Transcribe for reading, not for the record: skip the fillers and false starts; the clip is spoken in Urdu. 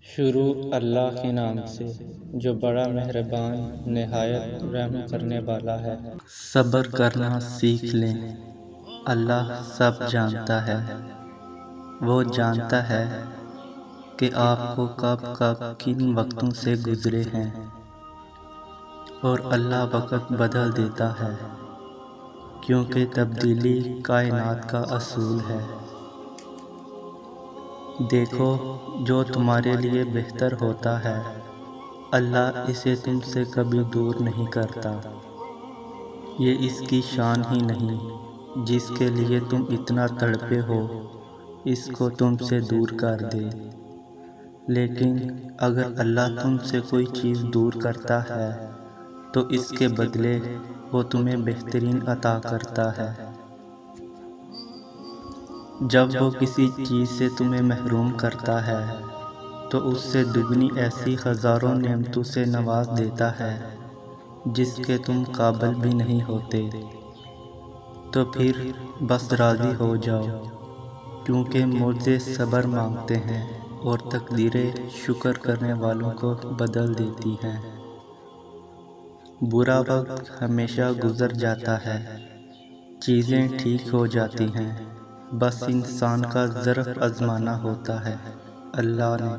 شروع اللہ کے نام سے جو بڑا مہربان نہایت رحم کرنے والا ہے۔ صبر کرنا سیکھ لیں، اللہ سب جانتا ہے۔ وہ جانتا ہے کہ آپ کو کب کب کن وقتوں سے گزرے ہیں، اور اللہ وقت بدل دیتا ہے، کیونکہ تبدیلی کائنات کا اصول ہے۔ دیکھو جو تمہارے لیے بہتر ہوتا ہے، اللہ اسے تم سے کبھی دور نہیں کرتا۔ یہ اس کی شان ہی نہیں جس کے لیے تم اتنا تڑپے ہو اس کو تم سے دور کر دے۔ لیکن اگر اللہ تم سے کوئی چیز دور کرتا ہے تو اس کے بدلے وہ تمہیں بہترین عطا کرتا ہے۔ جب وہ کسی چیز سے تمہیں محروم کرتا ہے تو اس سے دگنی ایسی ہزاروں نعمتوں سے نواز دیتا ہے جس کے تم قابل بھی نہیں ہوتے۔ تو پھر بس راضی ہو جاؤ، کیونکہ معجزے صبر مانگتے ہیں اور تقدیریں شکر کرنے والوں کو بدل دیتی ہیں۔ برا وقت ہمیشہ گزر جاتا ہے، چیزیں ٹھیک ہو جاتی ہیں، بس انسان کا ظرف آزمانا ہوتا ہے۔ اللہ نے